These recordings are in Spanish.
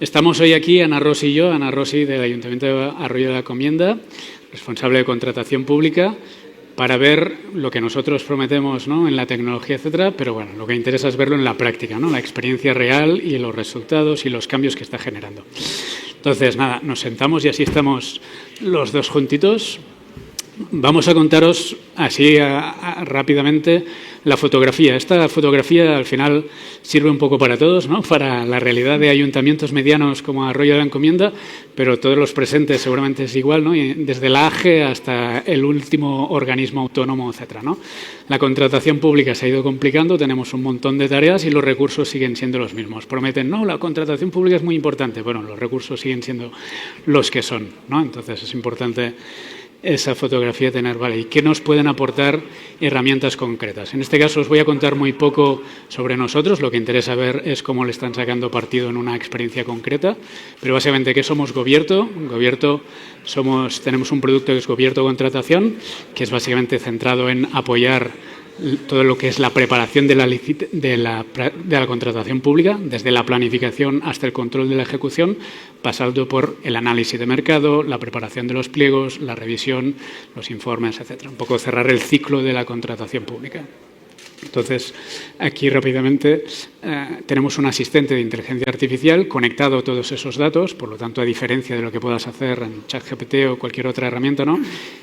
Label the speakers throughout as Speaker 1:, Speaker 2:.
Speaker 1: Estamos hoy aquí, Ana Rossi y yo, Ana Rossi del Ayuntamiento de Arroyo de la Encomienda, responsable de contratación pública, para ver lo que nosotros prometemos, ¿no?, en la tecnología, etcétera, pero bueno, lo que interesa es verlo en la práctica, ¿no?, la experiencia real y los resultados y los cambios que está generando. Entonces, nada, nos sentamos y así estamos los dos juntitos. Vamos a contaros así rápidamente la fotografía. Esta fotografía al final sirve un poco para todos, ¿no?, para la realidad de ayuntamientos medianos como Arroyo de la Encomienda, pero todos los presentes seguramente es igual, ¿no?, y desde la AGE hasta el último organismo autónomo, etcétera, ¿no? La contratación pública se ha ido complicando, tenemos un montón de tareas y los recursos siguen siendo los mismos. Prometen, no, la contratación pública es muy importante. Bueno, los recursos siguen siendo los que son, ¿no? Entonces es importante esa fotografía tener, vale, ¿y qué nos pueden aportar herramientas concretas? En este caso os voy a contar muy poco sobre nosotros, lo que interesa ver es cómo le están sacando partido en una experiencia concreta, pero básicamente, ¿qué somos Gobierto? Gobierto tenemos un producto que es Gobierto Contratación, que es básicamente centrado en apoyar todo lo que es la preparación de la contratación pública, desde la planificación hasta el control de la ejecución, pasando por el análisis de mercado, la preparación de los pliegos, la revisión, los informes, etcétera. Un poco cerrar el ciclo de la contratación pública. Entonces, aquí rápidamente tenemos un asistente de inteligencia artificial conectado a todos esos datos, por lo tanto, a diferencia de lo que puedas hacer en ChatGPT o cualquier otra herramienta, ¿no?,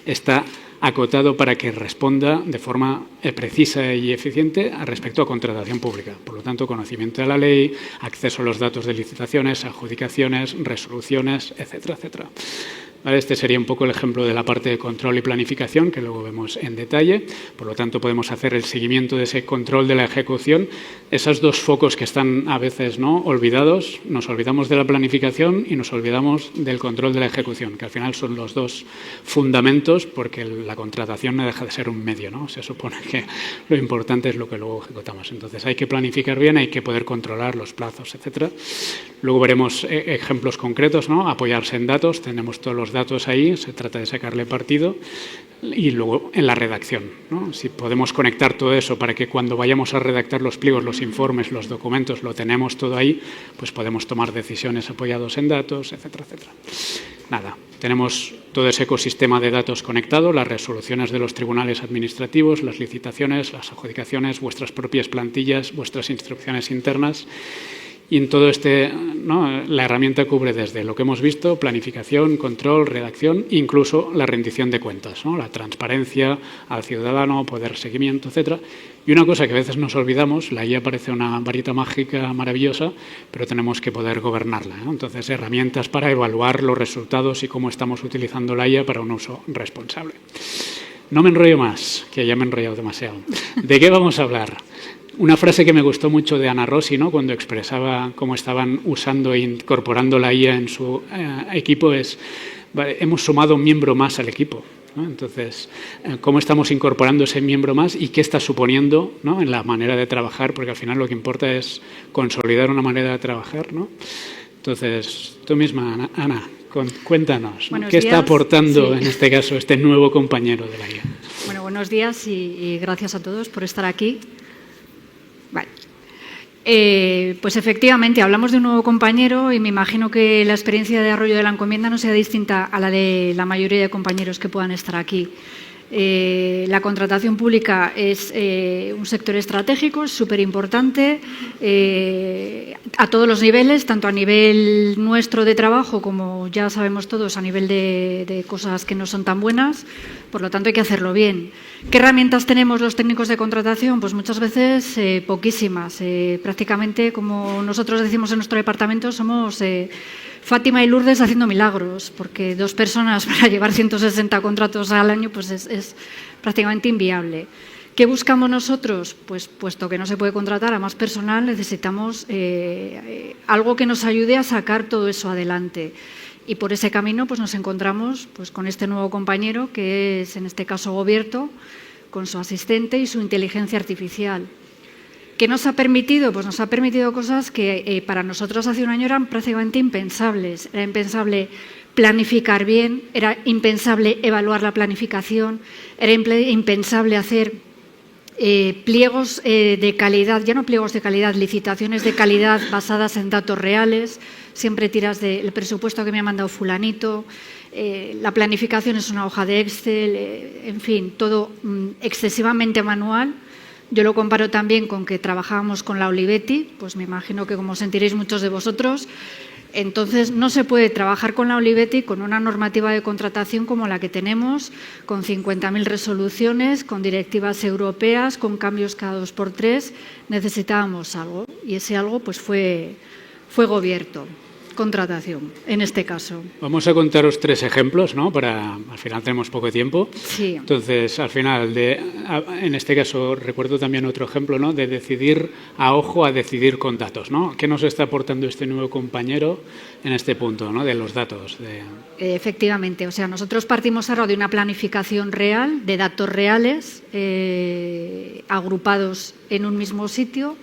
Speaker 1: está acotado para que responda de forma precisa y eficiente respecto a contratación pública. Por lo tanto, conocimiento de la ley, acceso a los datos de licitaciones, adjudicaciones, resoluciones, etcétera, etcétera. ¿Vale? Este sería un poco el ejemplo de la parte de control y planificación, que luego vemos en detalle. Por lo tanto, podemos hacer el seguimiento de ese control de la ejecución. Esos dos focos que están a veces, ¿no?, olvidados, nos olvidamos de la planificación y nos olvidamos del control de la ejecución, que al final son los dos fundamentos, porque la contratación no deja de ser un medio, ¿no? Se supone que lo importante es lo que luego ejecutamos. Entonces, hay que planificar bien, hay que poder controlar los plazos, etcétera. Luego veremos ejemplos concretos, ¿no?, apoyarse en datos. Tenemos todos los datos ahí, se trata de sacarle partido. Y luego en la redacción, ¿no?, si podemos conectar todo eso para que cuando vayamos a redactar los pliegos, los informes, los documentos, lo tenemos todo ahí, pues podemos tomar decisiones apoyados en datos, etcétera, etcétera. Nada, tenemos todo ese ecosistema de datos conectado, las resoluciones de los tribunales administrativos, las licitaciones, las adjudicaciones, vuestras propias plantillas, vuestras instrucciones internas. Y en todo ¿no?, la herramienta cubre desde lo que hemos visto, planificación, control, redacción, incluso la rendición de cuentas, ¿no?, la transparencia al ciudadano, poder seguimiento, etcétera. Y una cosa que a veces nos olvidamos, la IA parece una varita mágica maravillosa, pero tenemos que poder gobernarla, ¿no? Entonces, herramientas para evaluar los resultados y cómo estamos utilizando la IA para un uso responsable. No me enrollo más, que ya me he enrollado demasiado. ¿De qué vamos a hablar? Una frase que me gustó mucho de Ana Rossi, ¿no?, cuando expresaba cómo estaban usando e incorporando la IA en su equipo es, vale, hemos sumado un miembro más al equipo, ¿no? Entonces, ¿cómo estamos incorporando ese miembro más y qué está suponiendo, ¿no?, en la manera de trabajar? Porque al final lo que importa es consolidar una manera de trabajar, ¿no? Entonces, tú misma, Ana, cuéntanos, ¿no?, qué está aportando en este caso este nuevo compañero de la IA.
Speaker 2: Bueno, buenos días y gracias a todos por estar aquí. Vale. Pues efectivamente, hablamos de un nuevo compañero y me imagino que la experiencia de Arroyo de la Encomienda no sea distinta a la de la mayoría de compañeros que puedan estar aquí. La contratación pública es un sector estratégico, es súper importante a todos los niveles, tanto a nivel nuestro de trabajo como ya sabemos todos a nivel de cosas que no son tan buenas, por lo tanto hay que hacerlo bien. ¿Qué herramientas tenemos los técnicos de contratación? Pues muchas veces poquísimas. Prácticamente, como nosotros decimos en nuestro departamento, somos Fátima y Lourdes haciendo milagros, porque 2 personas para llevar 160 contratos al año pues es prácticamente inviable. ¿Qué buscamos nosotros? Pues puesto que no se puede contratar a más personal, necesitamos algo que nos ayude a sacar todo eso adelante. Y por ese camino pues nos encontramos pues con este nuevo compañero, que es en este caso Gobierto, con su asistente y su inteligencia artificial. ¿Qué nos ha permitido? Pues nos ha permitido cosas que para nosotros hace un año eran prácticamente impensables. Era impensable planificar bien, era impensable evaluar la planificación, era impensable hacer pliegos de calidad, ya no pliegos de calidad, licitaciones de calidad basadas en datos reales. siempre tiras del presupuesto que me ha mandado fulanito, la planificación es una hoja de Excel, en fin, todo excesivamente manual. Yo lo comparo también con que trabajábamos con la Olivetti, pues me imagino que como sentiréis muchos de vosotros. Entonces, no se puede trabajar con la Olivetti con una normativa de contratación como la que tenemos, con 50.000 resoluciones, con directivas europeas, con cambios cada 2x3. Necesitábamos algo y ese algo pues fue gobierno, contratación, en este caso.
Speaker 1: Vamos a contaros 3 ejemplos, ¿no? Al final tenemos poco tiempo.
Speaker 2: Sí.
Speaker 1: Entonces, al final, en este caso, recuerdo también otro ejemplo, ¿no? De decidir a ojo a decidir con datos, ¿no? ¿Qué nos está aportando este nuevo compañero en este punto, ¿no? De los datos.
Speaker 2: Efectivamente, o sea, nosotros partimos ahora de una planificación real, de datos reales, agrupados en un mismo sitio.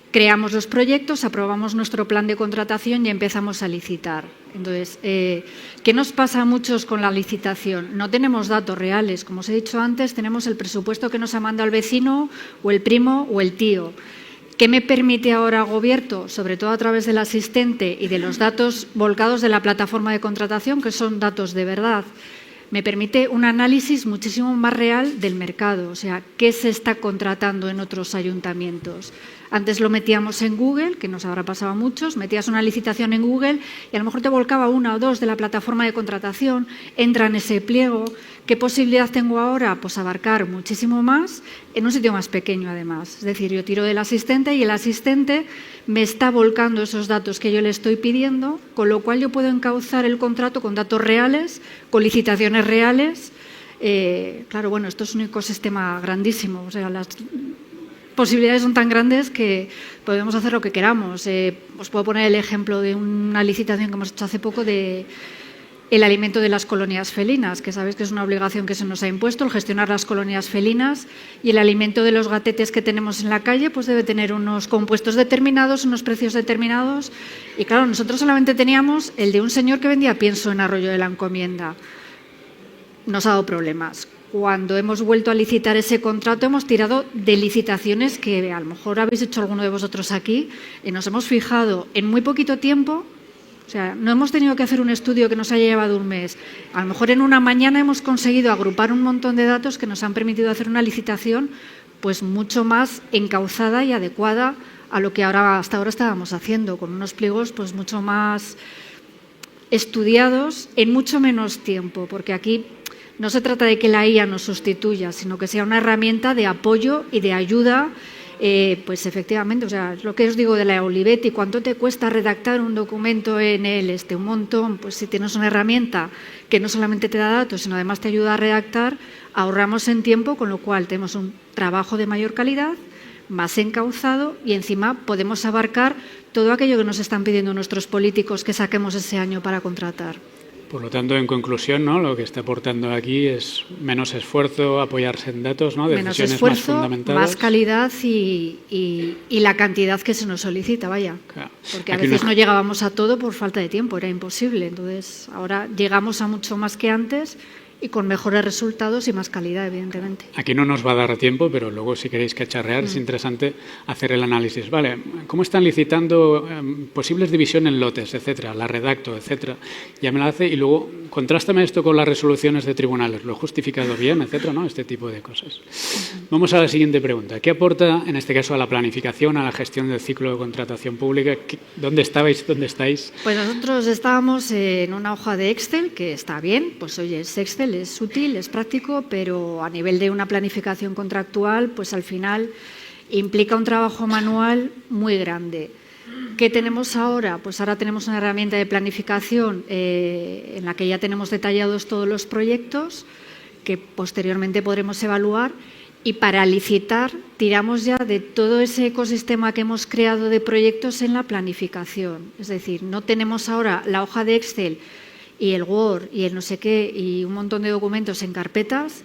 Speaker 2: Creamos los proyectos, aprobamos nuestro plan de contratación y empezamos a licitar. Entonces, ¿qué nos pasa a muchos con la licitación? No tenemos datos reales. Como os he dicho antes, tenemos el presupuesto que nos ha mandado el vecino o el primo o el tío. ¿Qué me permite ahora Gobierno? Sobre todo a través del asistente y de los datos volcados de la plataforma de contratación, que son datos de verdad. Me permite un análisis muchísimo más real del mercado, o sea, qué se está contratando en otros ayuntamientos. Antes lo metíamos en Google, que nos habrá pasado a muchos, metías una licitación en Google y a lo mejor te volcaba 1 o 2 de la plataforma de contratación, entra en ese pliego. ¿Qué posibilidad tengo ahora? Pues abarcar muchísimo más en un sitio más pequeño además. Es decir, yo tiro del asistente y el asistente me está volcando esos datos que yo le estoy pidiendo, con lo cual yo puedo encauzar el contrato con datos reales, con licitaciones reales. Claro, bueno, esto es un ecosistema grandísimo, o sea, las posibilidades son tan grandes que podemos hacer lo que queramos. Os puedo poner el ejemplo de una licitación que hemos hecho hace poco de el alimento de las colonias felinas, que sabéis que es una obligación que se nos ha impuesto, el gestionar las colonias felinas, y el alimento de los gatetes que tenemos en la calle pues debe tener unos compuestos determinados, unos precios determinados. Y claro, nosotros solamente teníamos el de un señor que vendía pienso en Arroyo de la Encomienda. Nos ha dado problemas. Cuando hemos vuelto a licitar ese contrato, hemos tirado de licitaciones que a lo mejor habéis hecho alguno de vosotros aquí, y nos hemos fijado en muy poquito tiempo. O sea, no hemos tenido que hacer un estudio que nos haya llevado un mes. A lo mejor en una mañana hemos conseguido agrupar un montón de datos que nos han permitido hacer una licitación pues mucho más encauzada y adecuada a lo que hasta ahora estábamos haciendo, con unos pliegos pues mucho más estudiados en mucho menos tiempo, porque aquí no se trata de que la IA nos sustituya, sino que sea una herramienta de apoyo y de ayuda. Pues efectivamente, o sea, es lo que os digo de la Olivetti, ¿cuánto te cuesta redactar un documento en el un montón? Pues si tienes una herramienta que no solamente te da datos, sino además te ayuda a redactar, ahorramos en tiempo, con lo cual tenemos un trabajo de mayor calidad, más encauzado y encima podemos abarcar todo aquello que nos están pidiendo nuestros políticos que saquemos ese año para contratar.
Speaker 1: Por lo tanto, en conclusión, ¿no? Lo que está aportando aquí es menos esfuerzo, apoyarse en datos, ¿no?
Speaker 2: Menos esfuerzo, más fundamentadas, más calidad y la cantidad que se nos solicita, vaya. Claro. Porque a veces no llegábamos a todo por falta de tiempo, era imposible. Entonces, ahora llegamos a mucho más que antes y con mejores resultados y más calidad, evidentemente.
Speaker 1: Aquí no nos va a dar tiempo, pero luego si queréis cacharrear es interesante hacer el análisis. Vale, ¿cómo están licitando posibles divisiones en lotes, etcétera? La redacto, etcétera. Ya me la hace y luego contrástame esto con las resoluciones de tribunales. ¿Lo he justificado bien, etcétera? ¿No? Este tipo de cosas. Vamos a la siguiente pregunta. ¿Qué aporta, en este caso, a la planificación, a la gestión del ciclo de contratación pública? ¿Dónde estabais? ¿Dónde estáis?
Speaker 2: Pues nosotros estábamos en una hoja de Excel, que está bien, pues oye, es Excel, es útil, es práctico, pero a nivel de una planificación contractual, pues al final implica un trabajo manual muy grande. ¿Qué tenemos ahora? Pues ahora tenemos una herramienta de planificación en la que ya tenemos detallados todos los proyectos que posteriormente podremos evaluar, y para licitar tiramos ya de todo ese ecosistema que hemos creado de proyectos en la planificación. Es decir, no tenemos ahora la hoja de Excel y el Word y el no sé qué y un montón de documentos en carpetas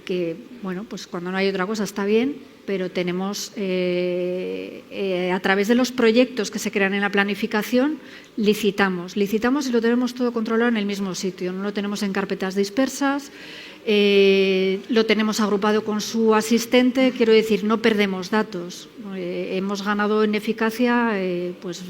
Speaker 2: que, bueno, pues cuando no hay otra cosa está bien, pero tenemos a través de los proyectos que se crean en la planificación licitamos y lo tenemos todo controlado en el mismo sitio, no lo tenemos en carpetas dispersas, lo tenemos agrupado con su asistente, quiero decir, no perdemos datos, hemos ganado en eficacia pues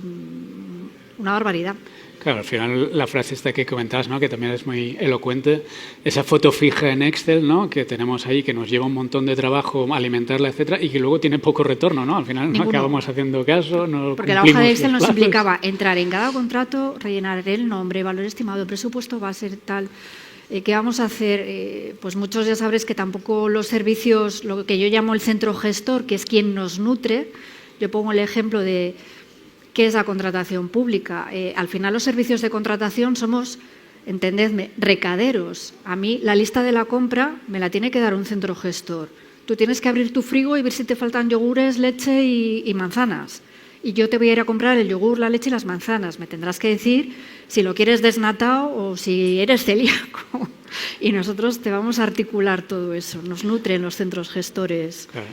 Speaker 2: una barbaridad.
Speaker 1: Claro, al final la frase esta que comentabas, ¿no?, que también es muy elocuente, esa foto fija en Excel, ¿no?, que tenemos ahí, que nos lleva un montón de trabajo alimentarla, etcétera, y que luego tiene poco retorno, ¿no? Al final no acabamos haciendo caso, no
Speaker 2: porque la hoja de Excel nos
Speaker 1: plazos.
Speaker 2: implicaba entrar en cada contrato, rellenar el nombre, valor estimado, presupuesto base, tal. ¿Qué vamos a hacer? Pues muchos ya sabréis que tampoco los servicios, lo que yo llamo el centro gestor, que es quien nos nutre, yo pongo el ejemplo de ¿qué es la contratación pública? Al final los servicios de contratación somos, entendedme, recaderos. A mí la lista de la compra me la tiene que dar un centro gestor. Tú tienes que abrir tu frigo y ver si te faltan yogures, leche y manzanas. Y yo te voy a ir a comprar el yogur, la leche y las manzanas. Me tendrás que decir si lo quieres desnatado o si eres celíaco. Y nosotros te vamos a articular todo eso. Nos nutren los centros gestores.
Speaker 1: Claro.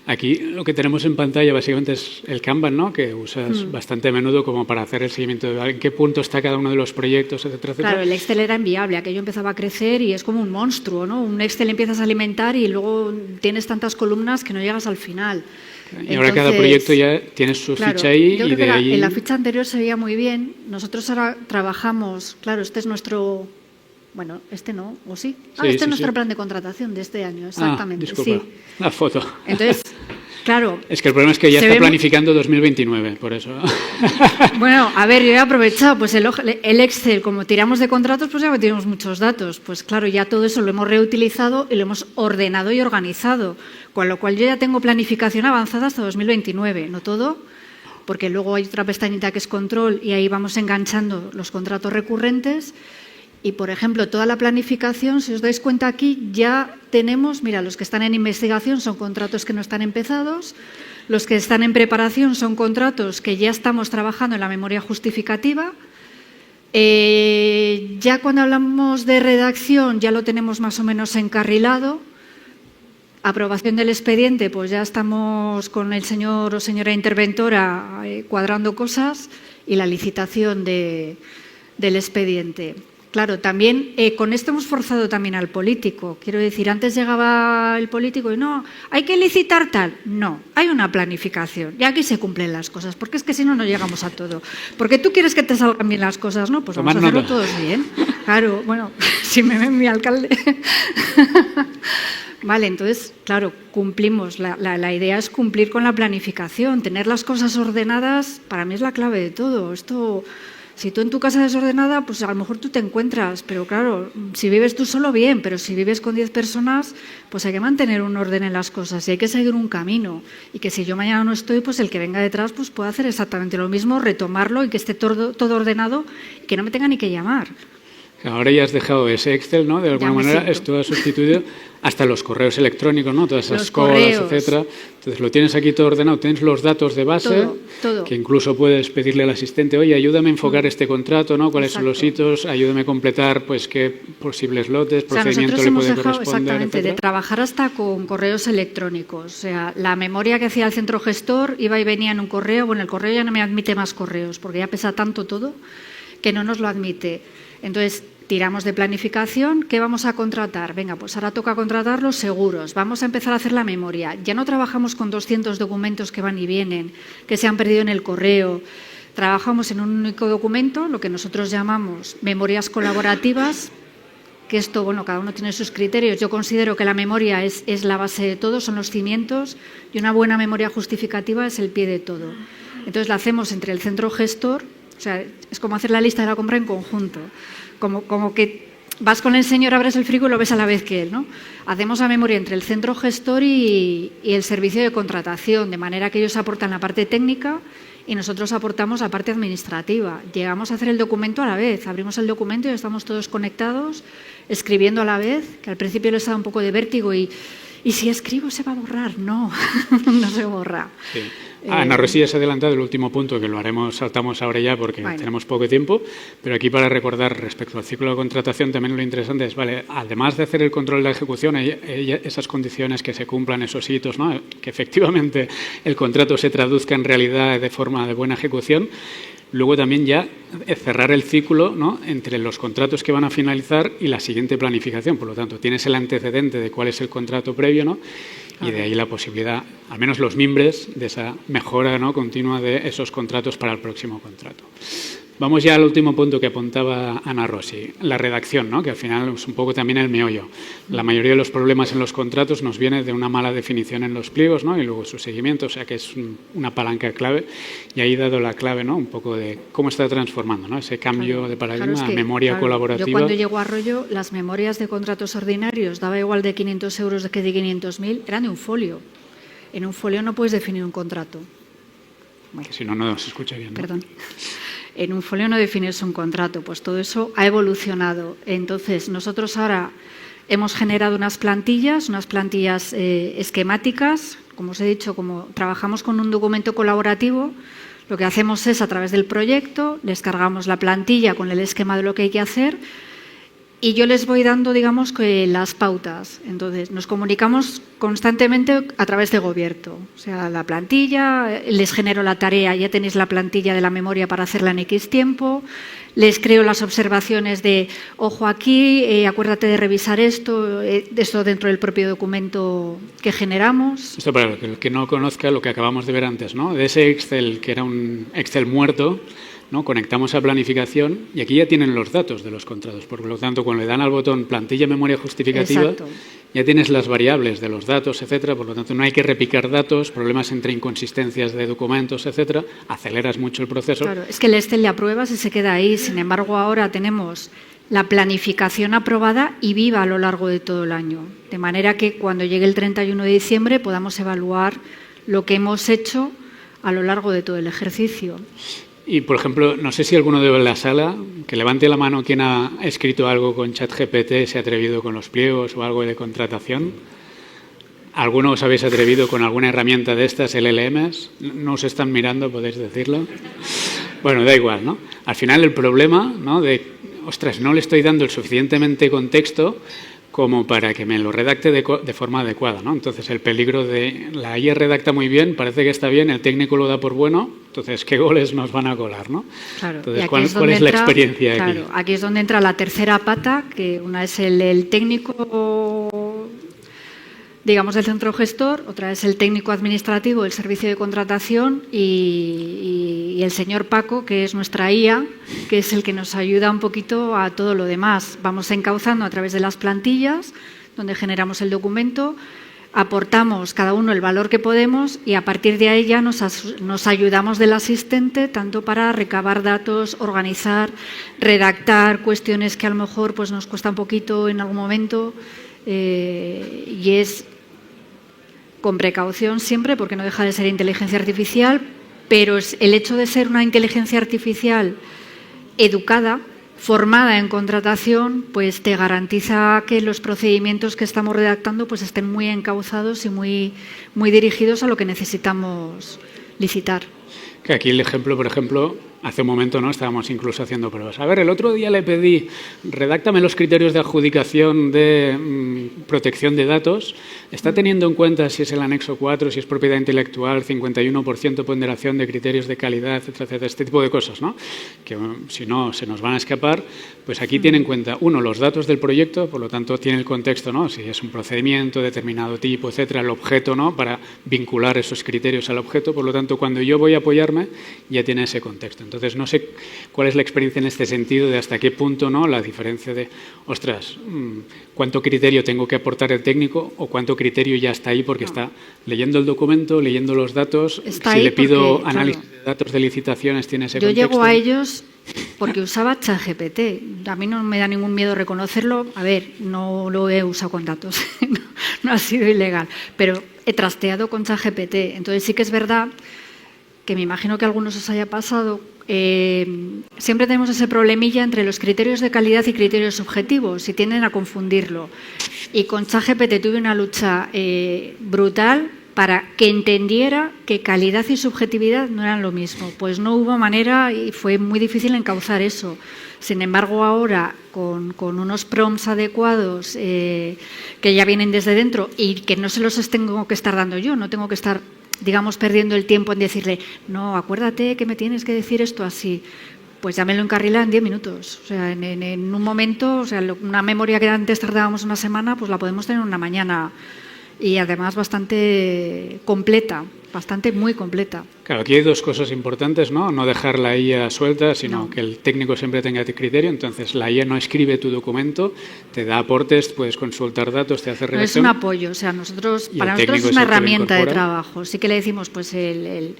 Speaker 1: Aquí lo que tenemos en pantalla básicamente es el Kanban, ¿no?, que usas bastante a menudo como para hacer el seguimiento de en qué punto está cada uno de los proyectos, etcétera, etcétera.
Speaker 2: Claro, el Excel era inviable. Aquello empezaba a crecer y es como un monstruo, ¿no? Un Excel empiezas a alimentar y luego tienes tantas columnas que no llegas al final.
Speaker 1: Y ahora cada proyecto ya tienes su ficha ahí.
Speaker 2: Yo
Speaker 1: y
Speaker 2: creo que
Speaker 1: ahí...
Speaker 2: en la ficha anterior se veía muy bien. Nosotros ahora trabajamos, claro, este es nuestro... Bueno, este no, ¿o sí? Este es nuestro plan de contratación de este año, exactamente.
Speaker 1: Disculpa,
Speaker 2: sí.
Speaker 1: la foto.
Speaker 2: Entonces, claro...
Speaker 1: Es que el problema es que ya está planificando 2029, por eso.
Speaker 2: Bueno, a ver, yo he aprovechado, pues el Excel, como tiramos de contratos, pues ya metimos muchos datos. Pues claro, ya todo eso lo hemos reutilizado y lo hemos ordenado y organizado. Con lo cual yo ya tengo planificación avanzada hasta 2029, no todo, porque luego hay otra pestañita que es control y ahí vamos enganchando los contratos recurrentes. Y, por ejemplo, toda la planificación, si os dais cuenta aquí, ya tenemos, mira, los que están en investigación son contratos que no están empezados, los que están en preparación son contratos que ya estamos trabajando en la memoria justificativa. Ya cuando hablamos de redacción ya lo tenemos más o menos encarrilado. Aprobación del expediente, pues ya estamos con el señor o señora interventora cuadrando cosas y la licitación del expediente. Claro, también con esto hemos forzado también al político. Quiero decir, antes llegaba el político y no, hay que licitar tal. No, hay una planificación y aquí se cumplen las cosas, porque es que si no, no llegamos a todo. Porque tú quieres que te salgan bien las cosas, ¿no? Pues vamos a hacerlo todos bien. Claro, bueno, si me ven mi alcalde. Vale, entonces, claro, cumplimos. La idea es cumplir con la planificación. Tener las cosas ordenadas, para mí es la clave de todo. Esto... Si tú en tu casa desordenada, pues a lo mejor tú te encuentras, pero claro, si vives tú solo, bien, pero si vives con 10 personas, pues hay que mantener un orden en las cosas y hay que seguir un camino. Y que si yo mañana no estoy, pues el que venga detrás pues pueda hacer exactamente lo mismo, retomarlo y que esté todo ordenado y que no me tenga ni que llamar.
Speaker 1: Ahora ya has dejado ese Excel, ¿no? De alguna manera, esto ha sustituido hasta los correos electrónicos, ¿no? Todas esas colas, etcétera. Entonces lo tienes aquí todo ordenado, tienes los datos de base,
Speaker 2: todo.
Speaker 1: Que incluso puedes pedirle al asistente, oye, ayúdame a enfocar este contrato, ¿no? ¿Cuáles son los hitos? Ayúdame a completar, pues, qué posibles lotes, procedimiento le puede corresponder,
Speaker 2: exactamente,
Speaker 1: etcétera.
Speaker 2: de trabajar hasta con correos electrónicos. O sea, la memoria que hacía el centro gestor iba y venía en un correo. Bueno, el correo ya no me admite más correos, porque ya pesa tanto todo que no nos lo admite. Entonces, tiramos de planificación. ¿Qué vamos a contratar? Venga, pues ahora toca contratar los seguros. Vamos a empezar a hacer la memoria. Ya no trabajamos con 200 documentos que van y vienen, que se han perdido en el correo. Trabajamos en un único documento, lo que nosotros llamamos memorias colaborativas, que esto, bueno, cada uno tiene sus criterios. Yo considero que la memoria es la base de todo, son los cimientos, y una buena memoria justificativa es el pie de todo. Entonces la hacemos entre el centro gestor, o sea, es como hacer la lista de la compra en conjunto. Como que vas con el señor, abres el frigo y lo ves a la vez que él, ¿no? Hacemos la memoria entre el centro gestor y el servicio de contratación, de manera que ellos aportan la parte técnica y nosotros aportamos la parte administrativa. Llegamos a hacer el documento a la vez, abrimos el documento y estamos todos conectados, escribiendo a la vez, que al principio les da un poco de vértigo y si escribo se va a borrar. No, no se borra.
Speaker 1: Sí. Ana Rosy ya se ha adelantado el último punto, que lo haremos, saltamos ahora ya porque tenemos poco tiempo, pero aquí para recordar respecto al ciclo de contratación también lo interesante es, vale, además de hacer el control de la ejecución, esas condiciones que se cumplan, esos hitos, ¿no? Que efectivamente el contrato se traduzca en realidad de forma de buena ejecución. Luego también ya cerrar el ciclo, ¿no? Entre los contratos que van a finalizar y la siguiente planificación. Por lo tanto, tienes el antecedente de cuál es el contrato previo, ¿no? Y de ahí la posibilidad, al menos los mimbres, de esa mejora, ¿no? Continua de esos contratos para el próximo contrato. Vamos ya al último punto que apuntaba Ana Rossi, la redacción, ¿no? Que al final es un poco también el meollo. La mayoría de los problemas en los contratos nos viene de una mala definición en los pliegos, ¿no? Y luego su seguimiento, o sea que es una palanca clave. Y ahí dado la clave, ¿no? Un poco de cómo está transformando, ¿no? Ese cambio de paradigma,
Speaker 2: es que,
Speaker 1: memoria colaborativa.
Speaker 2: Yo cuando llego a Arroyo, las memorias de contratos ordinarios, daba igual de 500 euros que de 500.000, eran de un folio. En un folio no puedes definir un contrato.
Speaker 1: Bueno, que si no, no se escucha bien, ¿no?
Speaker 2: Perdón. En un folio no defines un contrato, pues todo eso ha evolucionado. Entonces, nosotros ahora hemos generado unas plantillas esquemáticas. Como os he dicho, como trabajamos con un documento colaborativo, lo que hacemos es, a través del proyecto, les cargamos la plantilla con el esquema de lo que hay que hacer y yo les voy dando, digamos, que las pautas. Entonces, nos comunicamos constantemente a través de Gobierto. O sea, la plantilla, les genero la tarea, ya tenéis la plantilla de la memoria para hacerla en X tiempo, les creo las observaciones de, ojo aquí, acuérdate de revisar esto dentro del propio documento que generamos.
Speaker 1: Esto para el que no conozca lo que acabamos de ver antes, ¿no? De ese Excel, que era un Excel muerto, ¿no? Conectamos a planificación y aquí ya tienen los datos de los contratos. Por lo tanto, cuando le dan al botón plantilla memoria justificativa, exacto, ya tienes las variables de los datos, etcétera. Por lo tanto, no hay que repicar datos, problemas entre inconsistencias de documentos, etcétera. Aceleras mucho el proceso.
Speaker 2: Claro, es que el Excel le apruebas y se queda ahí. Sin embargo, ahora tenemos la planificación aprobada y viva a lo largo de todo el año. De manera que cuando llegue el 31 de diciembre podamos evaluar lo que hemos hecho a lo largo de todo el ejercicio.
Speaker 1: Y, por ejemplo, no sé si alguno de la sala, que levante la mano quien ha escrito algo con ChatGPT, se ha atrevido con los pliegos o algo de contratación. ¿Alguno os habéis atrevido con alguna herramienta de estas, LLMs? ¿No os están mirando, podéis decirlo? Bueno, da igual, ¿no? Al final el problema, ¿no? De, ostras, no le estoy dando el suficientemente contexto como para que me lo redacte de forma adecuada, ¿no? Entonces, el peligro de la IA redacta muy bien, parece que está bien, el técnico lo da por bueno, entonces, ¿qué goles nos van a colar, no?
Speaker 2: Claro.
Speaker 1: Entonces, ¿cuál es la experiencia aquí?
Speaker 2: Claro, aquí es donde entra la tercera pata, que una es el técnico, digamos, del centro gestor, otra es el técnico administrativo del servicio de contratación y el señor Paco, que es nuestra IA, que es el que nos ayuda un poquito a todo lo demás. Vamos encauzando a través de las plantillas, donde generamos el documento, aportamos cada uno el valor que podemos y a partir de ahí ya nos ayudamos del asistente tanto para recabar datos, organizar, redactar cuestiones que a lo mejor pues, nos cuesta un poquito en algún momento y es con precaución siempre porque no deja de ser inteligencia artificial, pero el hecho de ser una inteligencia artificial educada, formada en contratación, pues te garantiza que los procedimientos que estamos redactando pues estén muy encauzados y muy dirigidos a lo que necesitamos licitar.
Speaker 1: Que aquí el ejemplo, por ejemplo, hace un momento no estábamos incluso haciendo pruebas. A ver, el otro día le pedí, redáctame los criterios de adjudicación de protección de datos. ¿Está teniendo en cuenta si es el anexo 4, si es propiedad intelectual, 51% ponderación de criterios de calidad, etcétera, etcétera? Este tipo de cosas, ¿no? Que si no se nos van a escapar, pues aquí tiene en cuenta, uno, los datos del proyecto, por lo tanto tiene el contexto, ¿no? Si es un procedimiento, determinado tipo, etcétera, el objeto, ¿no? Para vincular esos criterios al objeto, por lo tanto, cuando yo voy a apoyarme, ya tiene ese contexto. Entonces, no sé cuál es la experiencia en este sentido de hasta qué punto, ¿no? La diferencia de, ostras, cuánto criterio tengo que aportar el técnico o cuánto criterio ya está ahí porque está leyendo el documento, leyendo los datos.
Speaker 2: Está
Speaker 1: si
Speaker 2: ahí
Speaker 1: le pido
Speaker 2: porque,
Speaker 1: análisis de datos de licitaciones, tiene ese contexto.
Speaker 2: Yo llego a ellos porque usaba ChatGPT. A mí no me da ningún miedo reconocerlo. A ver, no lo he usado con datos, no ha sido ilegal, pero he trasteado con ChatGPT. Entonces sí que es verdad que me imagino que a algunos os haya pasado, siempre tenemos ese problemilla entre los criterios de calidad y criterios subjetivos y tienden a confundirlo. Y con ChatGPT tuve una lucha brutal para que entendiera que calidad y subjetividad no eran lo mismo. Pues no hubo manera y fue muy difícil encauzar eso. Sin embargo, ahora con unos prompts adecuados que ya vienen desde dentro y que no se los tengo que estar dando yo, no tengo que estar, digamos, perdiendo el tiempo en decirle, no, acuérdate que me tienes que decir esto así. Pues ya me lo encarrila en 10 minutos. O sea, en un momento, o sea, una memoria que antes tardábamos una semana, pues la podemos tener una mañana y además bastante completa, muy completa.
Speaker 1: Claro, aquí hay dos cosas importantes, ¿no? No dejar la IA suelta, sino
Speaker 2: No.
Speaker 1: que el técnico siempre tenga criterio. Entonces, la IA no escribe tu documento, te da aportes, puedes consultar datos, te hace
Speaker 2: No, es
Speaker 1: redacción.
Speaker 2: un apoyo, o sea, para nosotros
Speaker 1: es
Speaker 2: es una
Speaker 1: el que lo
Speaker 2: herramienta de
Speaker 1: incorpora.
Speaker 2: trabajo. Sí que le decimos, pues el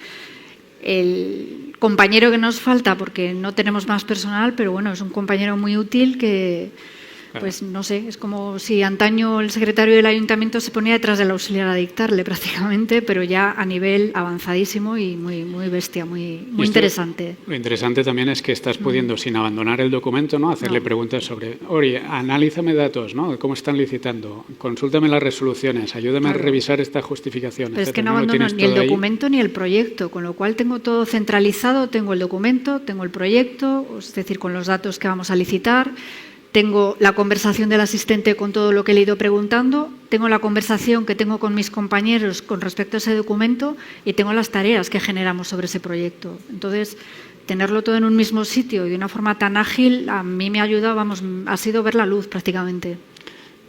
Speaker 2: compañero que nos falta, porque no tenemos más personal, pero bueno, es un compañero muy útil que, pues no sé, es como si antaño el secretario del ayuntamiento se ponía detrás del auxiliar a dictarle prácticamente, pero ya a nivel avanzadísimo y muy bestia, muy interesante.
Speaker 1: Lo interesante también es que estás pudiendo, sin abandonar el documento, ¿no? Hacerle preguntas sobre, oye, analízame datos, ¿no? ¿Cómo están licitando? Consúltame las resoluciones, ayúdame a revisar esta justificación.
Speaker 2: Pero es que no abandono ni el documento ni el proyecto, con lo cual tengo todo centralizado, tengo el documento, tengo el proyecto, es decir, con los datos que vamos a licitar. Tengo la conversación del asistente con todo lo que le he ido preguntando, tengo la conversación que tengo con mis compañeros con respecto a ese documento y tengo las tareas que generamos sobre ese proyecto. Entonces, tenerlo todo en un mismo sitio y de una forma tan ágil, a mí me ha ayudado, ha sido ver la luz prácticamente.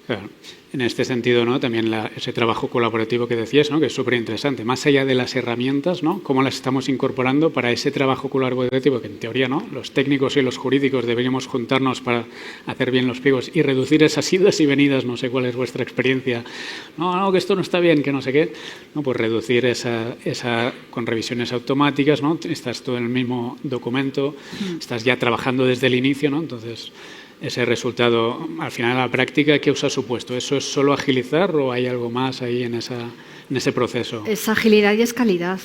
Speaker 1: Claro. En este sentido, ¿no? También ese trabajo colaborativo que decías, ¿no? Que es súper interesante. Más allá de las herramientas, ¿no? Cómo las estamos incorporando para ese trabajo colaborativo que en teoría, ¿no? Los técnicos y los jurídicos deberíamos juntarnos para hacer bien los pliegos y reducir esas idas y venidas. No sé cuál es vuestra experiencia. No, que esto no está bien, que no sé qué. No, pues reducir esa con revisiones automáticas, ¿no? Estás todo en el mismo documento, estás ya trabajando desde el inicio, ¿no? Entonces, ese resultado, al final, a la práctica, ¿qué os ha supuesto? ¿Eso es solo agilizar o hay algo más ahí en ese proceso?
Speaker 2: Es agilidad y es calidad,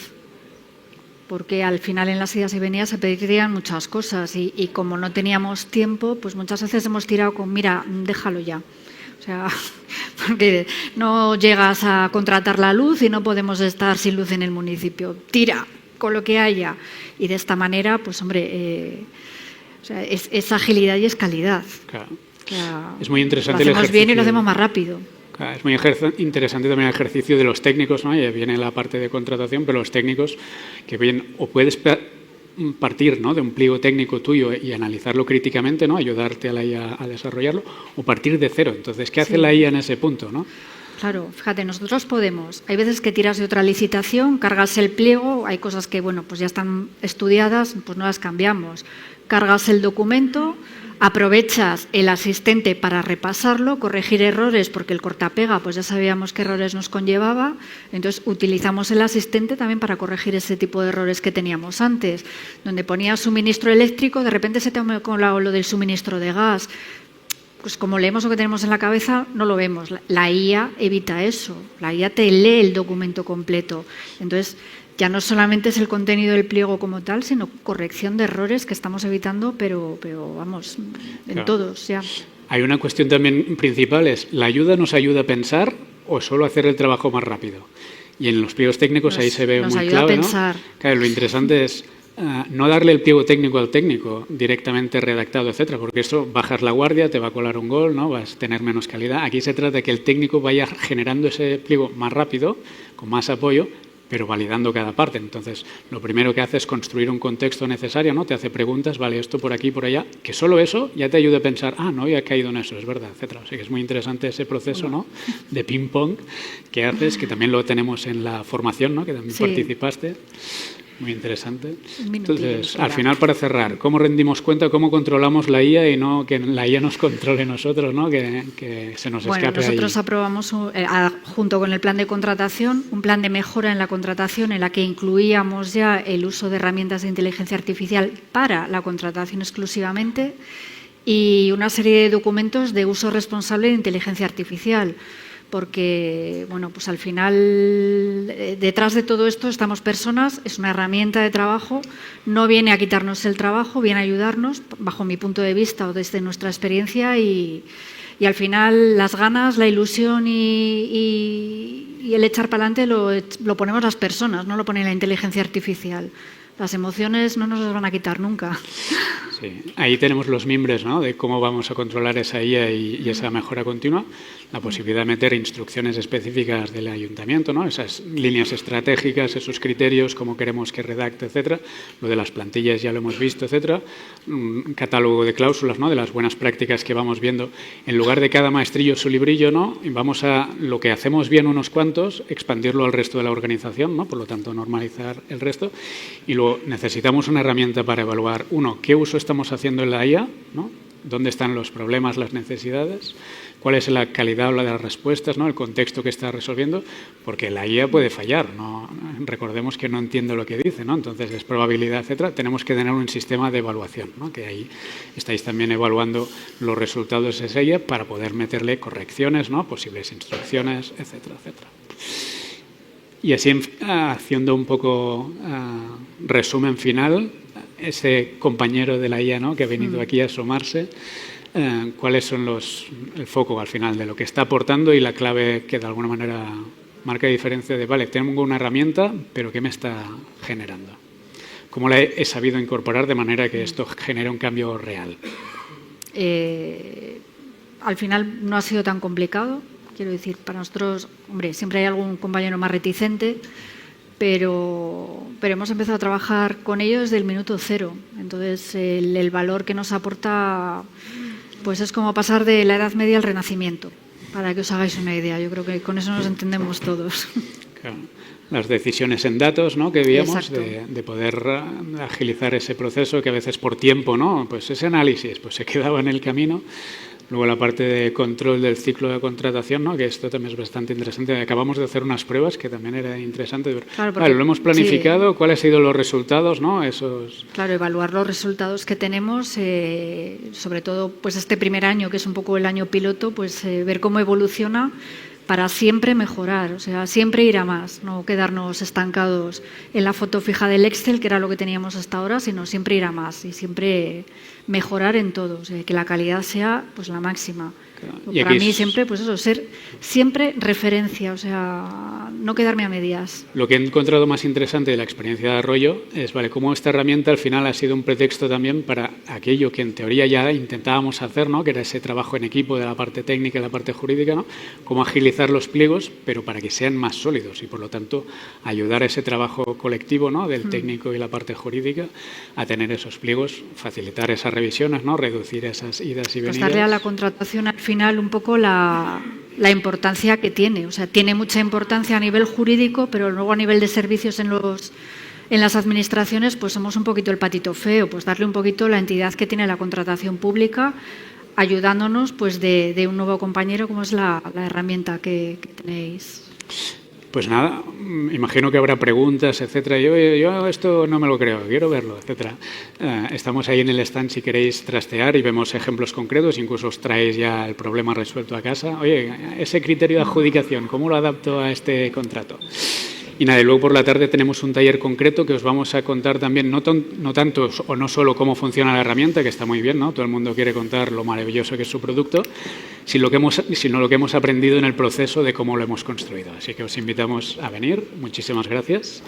Speaker 2: porque al final en las idas y venidas se pedirían muchas cosas y como no teníamos tiempo, pues muchas veces hemos tirado con, mira, déjalo ya. O sea, porque no llegas a contratar la luz y no podemos estar sin luz en el municipio. Tira con lo que haya. Y de esta manera, pues hombre... O sea, es agilidad y es calidad.
Speaker 1: Claro.
Speaker 2: O sea,
Speaker 1: es muy interesante
Speaker 2: lo hacemos bien y lo hacemos más rápido.
Speaker 1: Claro, es muy interesante también el ejercicio de los técnicos, ¿no? Y viene la parte de contratación, pero los técnicos que bien o puedes partir, ¿no? De un pliego técnico tuyo y analizarlo críticamente, ¿no? Ayudarte a la IA a desarrollarlo, o partir de cero. Entonces, ¿qué hace la IA en ese punto, ¿no?
Speaker 2: Claro, fíjate, nosotros podemos. Hay veces que tiras de otra licitación, cargas el pliego, hay cosas que, bueno, pues ya están estudiadas, pues no las cambiamos. Cargas el documento, aprovechas el asistente para repasarlo, corregir errores, porque el cortapega, pues ya sabíamos qué errores nos conllevaba, entonces utilizamos el asistente también para corregir ese tipo de errores que teníamos antes. Donde ponías suministro eléctrico, de repente se te ha colado lo del suministro de gas. Pues como leemos lo que tenemos en la cabeza, no lo vemos. La IA evita eso. La IA te lee el documento completo. Entonces, ya no solamente es el contenido del pliego como tal, sino corrección de errores que estamos evitando, pero vamos, en todos ya.
Speaker 1: Hay una cuestión también principal, es ¿la ayuda nos ayuda a pensar o solo a hacer el trabajo más rápido? Y en los pliegos técnicos ahí se ve muy clave, ¿no? Claro, lo interesante es no darle el pliego técnico al técnico directamente redactado, etcétera, porque eso bajas la guardia, te va a colar un gol, ¿no? Vas a tener menos calidad. Aquí se trata de que el técnico vaya generando ese pliego más rápido, con más apoyo, pero validando cada parte. Entonces, lo primero que hace es construir un contexto necesario, ¿no? Te hace preguntas, vale, esto por aquí, por allá, que solo eso ya te ayuda a pensar, no había caído en eso, es verdad, etcétera. O sea que es muy interesante ese proceso, ¿no? De ping-pong que haces, que también lo tenemos en la formación, ¿no? Que también participaste. Muy interesante. Entonces, al final, para cerrar, ¿cómo rendimos cuenta, cómo controlamos la IA y no que la IA nos controle nosotros, ¿no? Que se nos escape ahí?
Speaker 2: Nosotros aprobamos, junto con el plan de contratación, un plan de mejora en la contratación en la que incluíamos ya el uso de herramientas de inteligencia artificial para la contratación exclusivamente y una serie de documentos de uso responsable de inteligencia artificial. Porque, bueno, pues al final, detrás de todo esto estamos personas, es una herramienta de trabajo, no viene a quitarnos el trabajo, viene a ayudarnos, bajo mi punto de vista o desde nuestra experiencia, y al final las ganas, la ilusión y el echar para adelante lo ponemos las personas, no lo pone la inteligencia artificial. Las emociones no nos las van a quitar nunca.
Speaker 1: Sí, ahí tenemos los mimbres, ¿no?, de cómo vamos a controlar esa IA y esa mejora continua, la posibilidad de meter instrucciones específicas del ayuntamiento, ¿no?, esas líneas estratégicas, esos criterios, cómo queremos que redacte, etcétera. Lo de las plantillas ya lo hemos visto, etcétera. Un catálogo de cláusulas, ¿no?, de las buenas prácticas que vamos viendo. En lugar de cada maestrillo su librillo, ¿no?, y vamos a lo que hacemos bien unos cuantos, expandirlo al resto de la organización, ¿no?, por lo tanto normalizar el resto. Y luego necesitamos una herramienta para evaluar, uno, qué uso estamos haciendo en la IA, ¿no?, dónde están los problemas, las necesidades, cuál es la calidad o la de las respuestas, ¿no?, el contexto que está resolviendo, porque la IA puede fallar, ¿no? Recordemos que no entiende lo que dice, ¿no?, entonces es probabilidad, etcétera. Tenemos que tener un sistema de evaluación, ¿no?, que ahí estáis también evaluando los resultados de esa IA para poder meterle correcciones, ¿no?, posibles instrucciones, etcétera, etcétera. Y así, haciendo un poco resumen final, ese compañero de la IA, ¿no?, que ha venido aquí a asomarse, cuáles son el foco al final de lo que está aportando y la clave que de alguna manera marca diferencia de, vale, tengo una herramienta, pero ¿qué me está generando? ¿Cómo la he sabido incorporar de manera que esto genere un cambio real?
Speaker 2: Al final no ha sido tan complicado. Quiero decir, para nosotros, hombre, siempre hay algún compañero más reticente, pero hemos empezado a trabajar con ellos desde el minuto cero. Entonces, el valor que nos aporta pues es como pasar de la Edad Media al Renacimiento, para que os hagáis una idea. Yo creo que con eso nos entendemos todos.
Speaker 1: Claro. Las decisiones en datos, ¿no?, que veíamos, de poder agilizar ese proceso que a veces por tiempo, ¿no?, pues ese análisis pues se quedaba en el camino. Luego la parte de control del ciclo de contratación, ¿no?, que esto también es bastante interesante. Acabamos de hacer unas pruebas que también era interesante. Claro, vale, lo hemos planificado, sí. ¿Cuáles han sido los resultados, ¿no?
Speaker 2: Claro, evaluar los resultados que tenemos, sobre todo pues este primer año, que es un poco el año piloto, pues ver cómo evoluciona para siempre mejorar, o sea, siempre ir a más, no quedarnos estancados en la foto fija del Excel, que era lo que teníamos hasta ahora, sino siempre ir a más y siempre mejorar en todo, o sea, que la calidad sea pues la máxima. Claro. Para mí siempre, pues eso, ser siempre referencia, o sea, no quedarme a medias.
Speaker 1: Lo que he encontrado más interesante de la experiencia de Arroyo es, vale, cómo esta herramienta al final ha sido un pretexto también para aquello que en teoría ya intentábamos hacer, ¿no?, que era ese trabajo en equipo de la parte técnica y la parte jurídica, ¿no?, cómo agilizar los pliegos, pero para que sean más sólidos y, por lo tanto, ayudar a ese trabajo colectivo, ¿no?, del técnico y la parte jurídica a tener esos pliegos, facilitar esas revisiones, ¿no?, reducir esas idas y venidas.
Speaker 2: Pues darle a la contratación al final un poco la importancia que tiene. O sea, tiene mucha importancia a nivel jurídico, pero luego a nivel de servicios en las administraciones, pues somos un poquito el patito feo, pues darle un poquito la entidad que tiene la contratación pública, ayudándonos pues de un nuevo compañero como es la herramienta que tenéis.
Speaker 1: Pues nada, imagino que habrá preguntas, etcétera. Yo esto no me lo creo, quiero verlo, etcétera. Estamos ahí en el stand si queréis trastear y vemos ejemplos concretos, incluso os traéis ya el problema resuelto a casa. Oye, ese criterio de adjudicación, ¿cómo lo adapto a este contrato? Y nada, y luego por la tarde tenemos un taller concreto que os vamos a contar también, no tanto o no solo cómo funciona la herramienta, que está muy bien, ¿no? Todo el mundo quiere contar lo maravilloso que es su producto, sino lo que hemos aprendido en el proceso de cómo lo hemos construido. Así que os invitamos a venir. Muchísimas gracias.